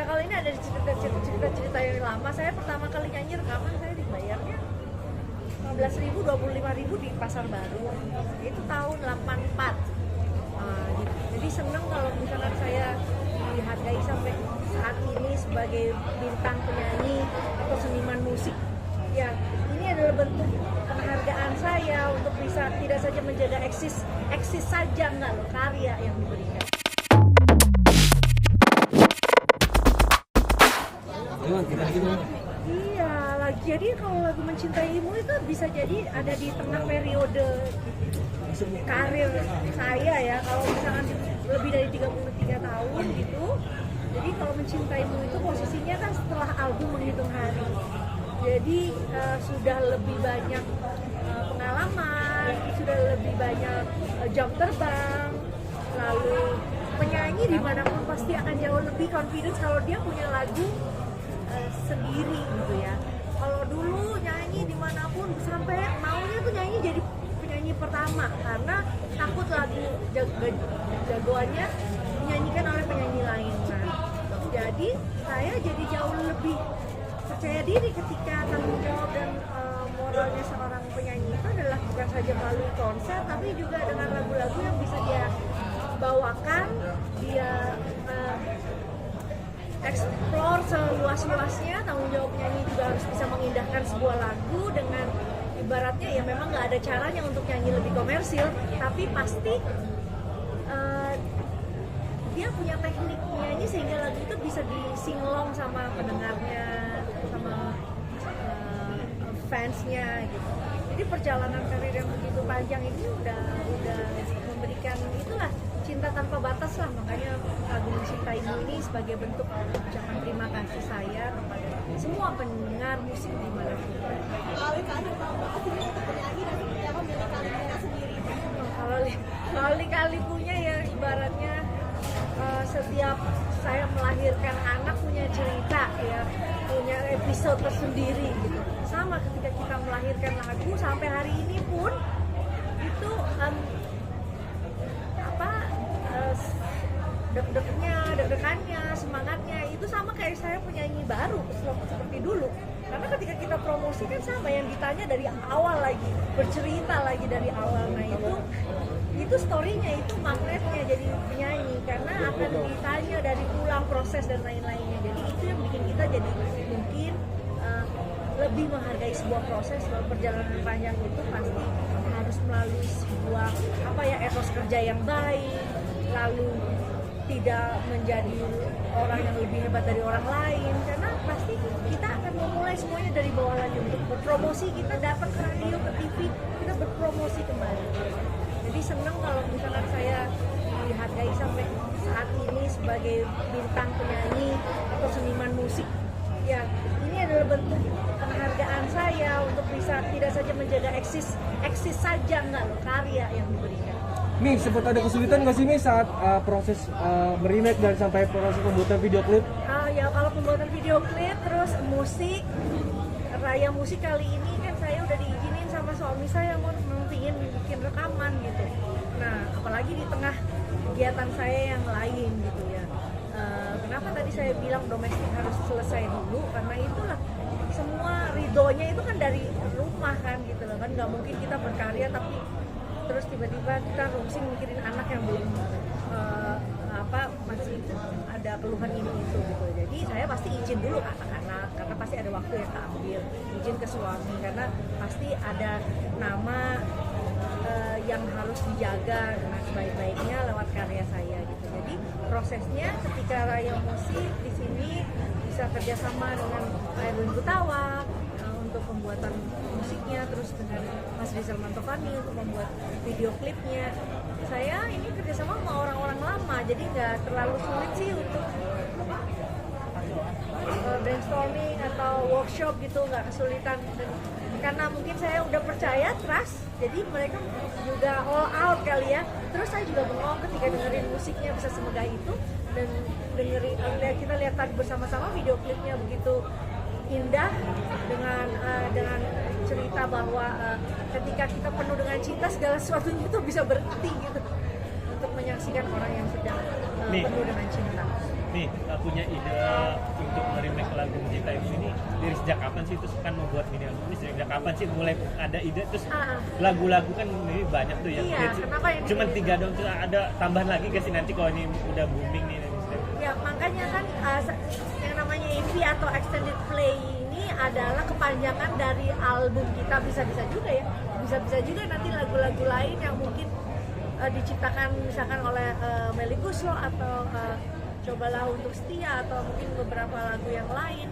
kalau ini ada cerita yang lama. Saya pertama kali nyanyi rekaman saya dibayarnya 15.000, 25.000 di Pasar Baru. Itu tahun 84. Gitu. Jadi seneng kalau misalkan saya dihargai sampai saat ini sebagai bintang penyanyi atau seniman musik. Ya, ini adalah bentuk penghargaan saya untuk bisa tidak saja menjaga eksis saja, enggak loh, karya yang diberikan. Iya, jadi kalau lagu Mencintaimu itu bisa jadi ada di tengah periode karir saya ya. Kalau misalkan lebih dari 33 tahun gitu. Jadi kalau Mencintaimu itu posisinya kan setelah album Menghitung Hari. Jadi sudah lebih banyak pengalaman, sudah lebih banyak jam terbang. Lalu penyanyi dimanapun pasti akan jauh lebih confidence kalau dia punya lagu sendiri gitu ya. Kalau dulu nyanyi dimanapun sampai maunya tuh nyanyi jadi penyanyi pertama karena takut lagu jagoannya dinyanyikan oleh penyanyi lain. Nah, jadi saya jadi jauh lebih percaya diri ketika tanggung jawab dan moralnya seorang penyanyi itu adalah bukan saja melalui konser tapi juga dengan lagu-lagu yang bisa dia bawakan, dia explore seluas-luasnya. Tanggung jawab penyanyi juga harus bisa mengindahkan sebuah lagu dengan ibaratnya ya memang nggak ada caranya untuk nyanyi lebih komersil, tapi pasti dia punya teknik nyanyi sehingga lagu itu bisa disinglong sama pendengarnya, sama fansnya gitu. Jadi perjalanan karir yang begitu panjang ini udah memberikan itulah cinta tanpa batas lah, makanya lagu Mencintaimu ini sebagai bentuk ucapan terima kasih saya kepada semua pendengar musik dimanapun. Kalau kali punya ya ibaratnya setiap saya melahirkan anak punya cerita ya, punya episode tersendiri gitu. Sama ketika kita melahirkan lagu sampai hari ini pun itu deg-degannya, semangatnya itu sama kayak saya penyanyi baru seperti dulu. Karena ketika kita promosi kan sama yang ditanya dari awal lagi, bercerita lagi dari awal. Nah itu story-nya, itu magnetnya jadi penyanyi karena akan ditanya dari ulang proses dan lain-lainnya. Jadi itu yang bikin kita jadi mungkin lebih menghargai sebuah proses, sebuah perjalanan panjang itu pasti harus melalui sebuah etos kerja yang baik, lalu tidak menjadi orang yang lebih hebat dari orang lain, karena pasti kita akan memulai semuanya dari bawah lagi. Untuk berpromosi kita datang ke radio, ke TV, kita berpromosi kembali. Jadi senang kalau misalkan saya dihargai sampai saat ini sebagai bintang penyanyi atau seniman musik. Ya, ini adalah bentuk penghargaan saya untuk bisa tidak saja menjaga eksis saja, enggak loh, karya yang diberikan. Mi, sempat ada kesulitan nggak sih Mi saat proses meremake dan sampai proses pembuatan video klip? Ya kalau pembuatan video klip terus musik, Raya Musik kali ini kan saya udah diizinin sama suami saya mau ingin bikin rekaman gitu. Nah apalagi di tengah kegiatan saya yang lain gitu ya. Kenapa tadi saya bilang domestik harus selesai dulu, karena itulah semua ridhonya itu kan dari rumah kan gitu loh kan, nggak mungkin kita berkarya tapi terus tiba-tiba kita rungsing mikirin anak yang belum masih ada keluhan ini itu gitu. Jadi saya pasti izin dulu ke anak-anak karena pasti ada waktu yang keambil, izin ke suami karena pasti ada nama yang harus dijaga dengan sebaik-baiknya lewat karya saya gitu. Jadi prosesnya ketika Raya Musik di sini bisa kerjasama dengan Erwin Gutawa untuk pembuatan musiknya, terus dengan Mas Rizal Mantovani untuk membuat video klipnya. Saya ini kerjasama sama orang-orang lama, jadi nggak terlalu sulit sih untuk brainstorming atau workshop gitu, nggak kesulitan. Dan karena mungkin saya udah percaya, trust, jadi mereka juga all out kali ya. Terus saya juga bengong ketika dengerin musiknya bisa semegah itu, dan dengerin kita lihat tadi bersama-sama video klipnya begitu indah dengan cerita bahwa ketika kita penuh dengan cinta segala sesuatunya itu bisa berhenti gitu untuk menyaksikan orang yang sedang penuh dengan cinta. nih punya ide untuk remake lagu Cinta Ibu ini dari sejak kapan sih, terus kan membuat video ini sejak kapan sih mulai ada ide, terus lagu-lagu kan ini banyak tuh yang Iya, kenapa ini cuma pilih? 3 dong, terus ada tambahan lagi gak sih nanti kalau ini udah booming nih? Ya makanya kan yang namanya EP atau extended play ini adalah kepanjangan dari album kita, bisa-bisa juga ya, bisa-bisa juga nanti lagu-lagu lain yang mungkin diciptakan misalkan oleh Melly Goeslaw atau Cobalah Untuk Setia atau mungkin beberapa lagu yang lain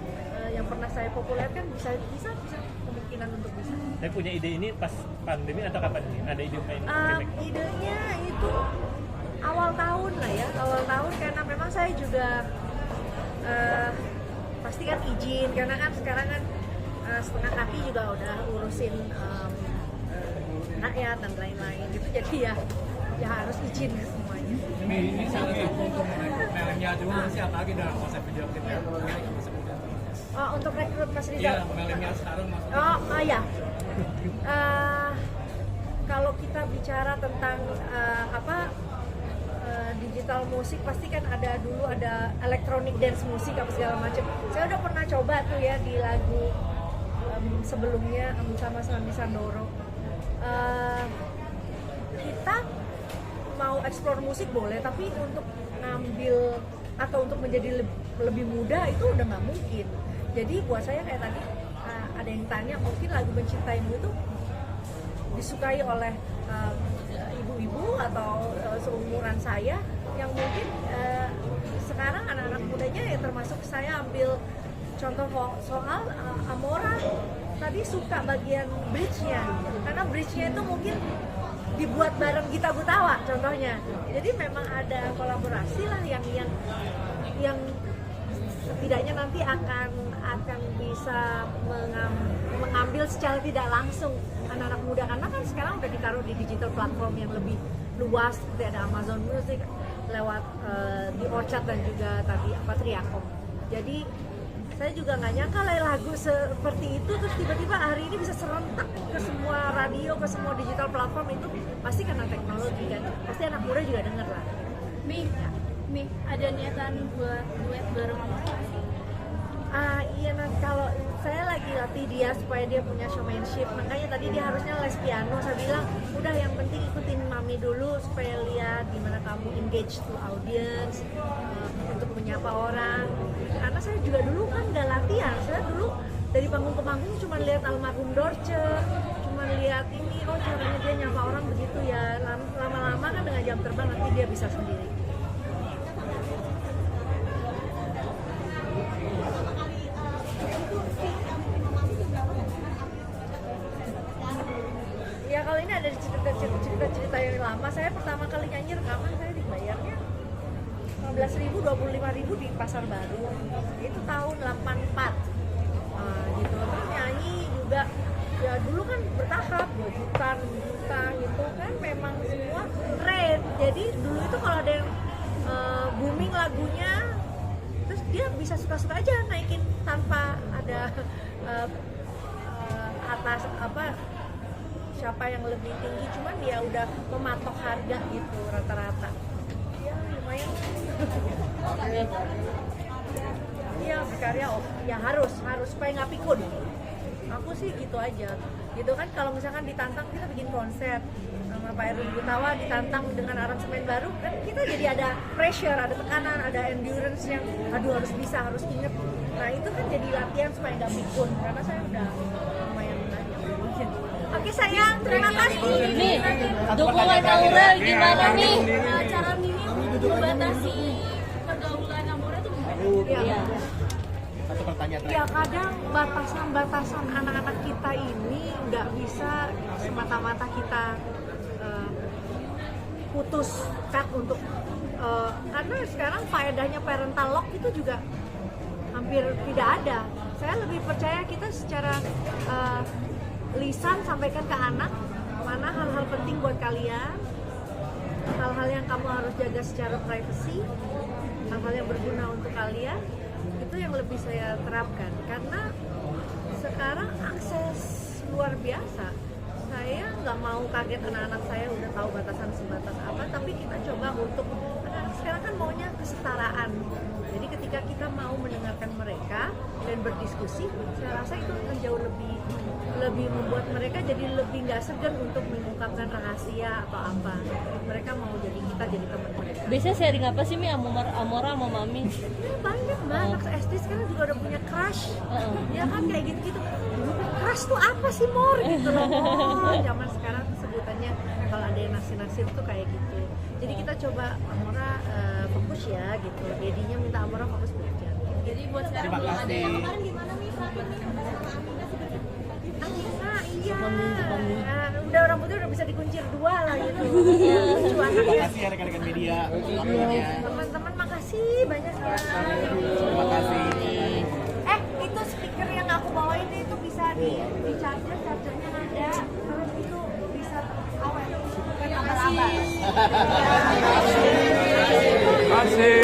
yang pernah saya populerkan, bisa kemungkinan untuk bisa. Saya punya ide ini pas pandemi atau kapan nih? Ada ide main remake? Idenya itu awal tahun lah ya, awal tahun, karena memang saya juga pasti kan izin, karena kan sekarang kan setengah kaki juga udah urusin rakyat dan lain-lain gitu, jadi ya harus izin semuanya. Ini salah satu untuk Melnya juga sih, apalagi dalam konsep video klip ya, masih muda. Oh, untuk rekrut Mas Rizal? Iya, Melnya sekarang maksudnya. Ya. Kalau kita bicara tentang digital musik, pasti kan dulu ada electronic dance musik apa segala macam. Saya udah pernah coba tuh ya di lagu sebelumnya sama Sandi Sandoro. Kita mau explore musik boleh, tapi untuk ngambil atau untuk menjadi lebih muda itu udah nggak mungkin. Jadi buat saya kayak tadi ada yang tanya, mungkin lagu Mencintaimu itu disukai oleh ibu-ibu atau seumuran saya yang mungkin sekarang anak-anak mudanya ya, termasuk saya ambil contoh soal Amora tadi suka bagian bridge-nya, karena bridge-nya itu mungkin dibuat bareng Gita Gutawa contohnya. Jadi memang ada kolaborasi lah yang setidaknya nanti akan bisa mengambil secara tidak langsung anak-anak muda, karena kan sekarang udah ditaruh di digital platform yang lebih luas, seperti ada Amazon Music lewat di Orchard dan juga tadi Triakom. Jadi saya juga nggak nyangka lah lagu seperti itu terus tiba-tiba hari ini bisa serentak ke semua radio, ke semua digital platform. Itu pasti karena teknologi kan, pasti anak muda juga denger lah. Mi, ada niatan buat duet bareng sama Iya, nanti kalau saya lagi latih dia supaya dia punya showmanship, makanya tadi dia harusnya les piano. Saya bilang udah, yang penting ikutin mami dulu supaya lihat gimana kamu engage to audience, untuk menyapa orang. Karena saya juga dulu kan nggak latihan, saya dulu dari panggung ke panggung cuma lihat almarhum Dorce, cuma lihat ini, oh caranya dia nyapa orang begitu ya. Lama-lama kan dengan jam terbang nanti dia bisa sendiri. Ya kalau ini ada cerita yang lama. Saya pertama kali nyanyi rekaman saya dibayarnya 15.000, 25.000 di Pasar Baru. Itu tahun 84. Gitu. Terus nyanyi juga ya dulu kan bertahap, 2 juta, 6 juta gitu kan, memang semua rate. Jadi dulu itu kalau ada yang booming lagunya, terus dia bisa suka-suka aja naikin tanpa ada atas siapa yang lebih tinggi, cuman dia udah mematok harga gitu rata-rata. Ya lumayan. Iya, berkarya ya harus supaya nggak pikun. Aku sih gitu aja. Gitu kan, kalau misalkan ditantang kita bikin konser sama Pak Erwin Gutawa, ditantang dengan aransemen baru, kan kita jadi ada pressure, ada tekanan, ada endurance yang harus bisa, harus inget. Nah itu kan jadi latihan supaya nggak pikun, karena saya udah lumayan banyak. Oke sayang, terima kasih. Nih, dukungan Aura gimana nih? Cara Mimi untuk membatasi pergaulan Aura tuh gimana? Iya. Satu pertanyaan Ya kadang batasan anak-anak kita ini nggak bisa semata-mata kita putus cut untuk karena sekarang faedahnya parental lock itu juga hampir tidak ada. Saya lebih percaya kita secara lisan sampaikan ke anak mana hal-hal penting buat kalian, hal-hal yang kamu harus jaga secara privacy, hal-hal yang berguna untuk kalian. Itu yang lebih saya terapkan, karena sekarang akses luar biasa. Saya nggak mau kaget anak-anak saya udah tahu batasan sebatas apa, tapi kita coba untuk anak-anak sekarang kan maunya kesetaraan. Jadi ketika kita mau mendengarkan mereka dan berdiskusi, saya rasa itu akan jauh lebih membuat mereka jadi lebih nggak segan untuk mengungkapkan rahasia atau apa. Mereka mau jadi kita jadi teman mereka. Biasanya sharing apa sih Mi Amora sama Mami? Ya, banyak mbak, anak SD sekarang juga udah punya crush. Ya kan kayak gitu-gitu. Dulu kan crush tuh apa sih Mor gitu loh. Oh, zaman sekarang tuh sebutannya kalau ada yang naksir-naksir tuh kayak gitu. Jadi kita coba Amora fokus ya gitu. Dedinya minta Amora fokus belajar. Jadi buat sekarang Terima belum ada kasih. yang kemarin gimana Mi? Iya. Nah, udah rambutnya udah bisa dikuncir 2 lah gitu. Lucu Terima anaknya. kasih ya rekan-rekan media waktunya. Teman-teman makasih banyak ya. Terima kasih. Itu speaker yang aku bawain itu bisa di charger, chargernya ada. Terus itu bisa awet. Bukan abal-abal. Kasih.